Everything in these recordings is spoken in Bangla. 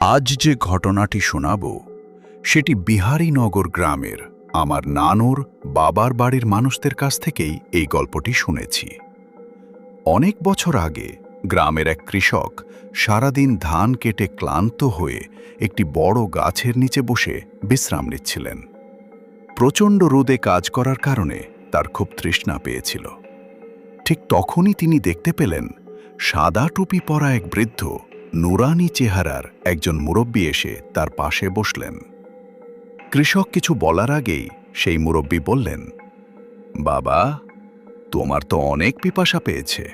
আজ যে ঘটনাটি শোনাব সেটি বিহারীনগর গ্রামের আমার নানুর বাবার বাড়ির মানুষদের কাছ থেকেই এই গল্পটি শুনেছি। অনেক বছর আগে গ্রামের এক কৃষক সারাদিন ধান কেটে ক্লান্ত হয়ে একটি বড় গাছের নিচে বসে বিশ্রাম নিচ্ছিলেন। প্রচণ্ড রোদে কাজ করার কারণে তার খুব তৃষ্ণা পেয়েছিল। ঠিক তখনই তিনি দেখতে পেলেন সাদা টুপি পরা এক বৃদ্ধ নুরানি চেহারার একজন মুরব্বী এসে তার পাশে বসলেন। কৃষক কিছু বলার আগেই সেই মুরব্বী বললেন, বাবা, তোমার তো অনেক পিপাসা পেয়েছে,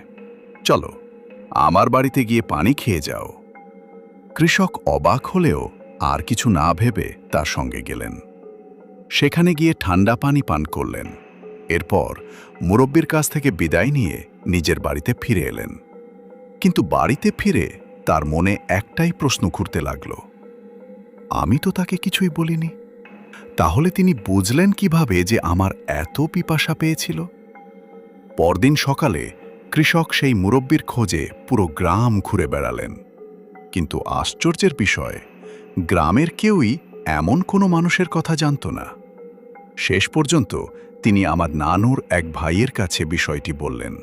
চলো আমার বাড়িতে গিয়ে পানি খেয়ে যাও। কৃষক অবাক হলেও আর কিছু না ভেবে তার সঙ্গে গেলেন। সেখানে গিয়ে ঠান্ডা পানি পান করলেন। এরপর মুরব্বির কাছ থেকে বিদায় নিয়ে নিজের বাড়িতে ফিরে এলেন। কিন্তু বাড়িতে ফিরে তার মনে একটাই প্রশ্ন ঘুরতে লাগল, আমি তো তাকে কিছুই বলিনি, তাহলে তিনি বুঝলেন কিভাবে যে আমার এত পিপাসা পেয়েছিল? পরদিন সকালে কৃষক সেই মুরব্বির খোঁজে পুরো গ্রাম ঘুরে বেড়ালেন, কিন্তু আশ্চর্যের বিষয়, গ্রামের কেউই এমন কোনো মানুষের কথা জানত না। শেষ পর্যন্ত তিনি আমার নানুর এক ভাইয়ের কাছে বিষয়টি বললেন।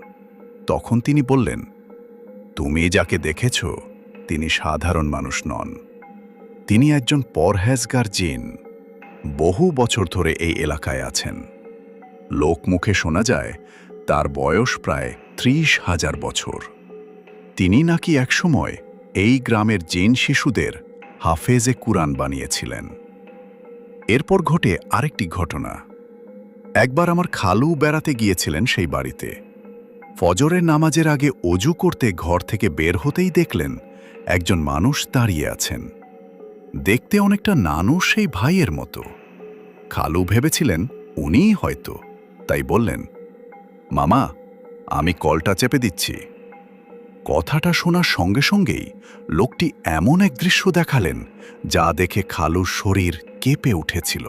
তখন তিনি বললেন, তুমি যাকে দেখেছ তিনি সাধারণ মানুষ নন, তিনি একজন পরহেজগার জিন। বহু বছর ধরে এই এলাকায় আছেন। লোকমুখে শোনা যায় তার বয়স প্রায় 30,000 বছর। তিনি নাকি একসময় এই গ্রামের জিন শিশুদের হাফেজে কুরআন বানিয়েছিলেন। এরপর ঘটে আরেকটি ঘটনা। একবার আমার খালু বেড়াতে গিয়েছিলেন সেই বাড়িতে। ফজরের নামাজের আগে অজু করতে ঘর থেকে বের হতেই দেখলেন একজন মানুষ দাঁড়িয়ে আছেন। দেখতে অনেকটা নানু সেই ভাইয়ের মতো। খালু ভেবেছিলেন উনিই হয়তো, তাই বললেন, মামা, আমি কলটা চেপে দিচ্ছি। কথাটা শোনার সঙ্গে সঙ্গেই লোকটি এমন এক দৃশ্য দেখালেন যা দেখে খালুর শরীর কেঁপে উঠেছিল।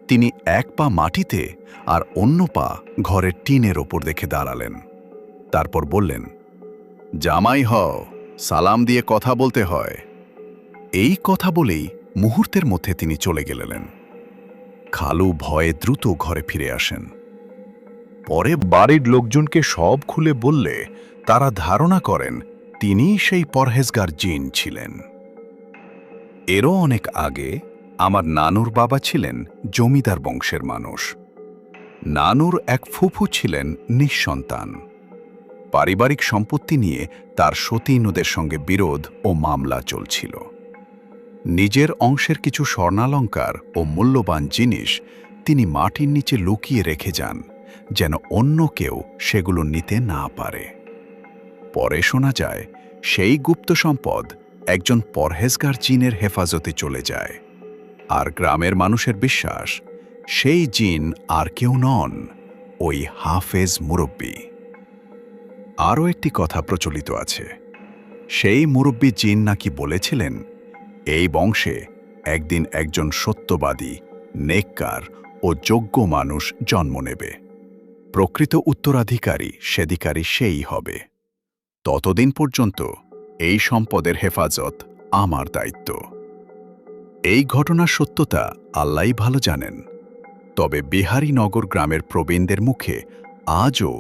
তিনি এক পা মাটিতে আর অন্য পা ঘরের টিনের ওপর দেখে দাঁড়ালেন। তারপর বললেন, জামাই হও, সালাম দিয়ে কথা বলতে হয়। এই কথা বলেই মুহূর্তের মধ্যে তিনি চলে গেলেন। খালু ভয়ে দ্রুত ঘরে ফিরে আসেন। পরে বাড়ির লোকজনকে সব খুলে বললে তারা ধারণা করেন তিনি সেই পরহেজগার জিন ছিলেন। এরও অনেক আগে আমার নানুর বাবা ছিলেন জমিদার বংশের মানুষ। নানুর এক ফুফু ছিলেন নিঃসন্তান। পারিবারিক সম্পত্তি নিয়ে তার সতীনুদের সঙ্গে বিরোধ ও মামলা চলছিল। নিজের অংশের কিছু স্বর্ণালঙ্কার ও মূল্যবান জিনিস তিনি মাটির নিচে লুকিয়ে রেখে যান, যেন অন্য কেউ সেগুলো নিতে না পারে। পরে শোনা যায় সেই গুপ্ত সম্পদ একজন পরহেজগার জিনের হেফাজতে চলে যায়। আর গ্রামের মানুষের বিশ্বাস সেই জিন আর কেউ নন, ওই হাফেজ মুরব্বী। আরও একটি কথা প্রচলিত আছে, সেই মুরব্বী জিন নাকি বলেছিলেন এই বংশে একদিন একজন সত্যবাদী, নেককার ও যোগ্য মানুষ জন্ম নেবে। প্রকৃত উত্তরাধিকারী সেদিকারী সেই হবে। ততদিন পর্যন্ত এই সম্পদের হেফাজত আমার দায়িত্ব। এই ঘটনার সত্যতা আল্লাহই ভালো জানেন, তবে বিহারীনগর গ্রামের প্রবীণদের মুখে আজও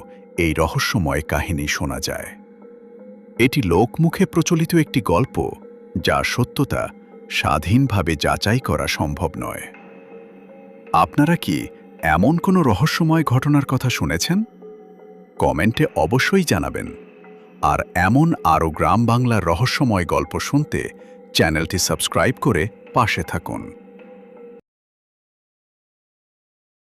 এই রহস্যময় কাহিনী শোনা যায়। এটি লোকমুখে প্রচলিত একটি গল্প, যা সত্যতা স্বাধীনভাবে যাচাই করা সম্ভব নয়। আপনারা কি এমন কোনো রহস্যময় ঘটনার কথা শুনেছেন? কমেন্টে অবশ্যই জানাবেন। আর এমন আরও গ্রাম বাংলার রহস্যময় গল্প শুনতে চ্যানেলটি সাবস্ক্রাইব করে পাশে থাকুন।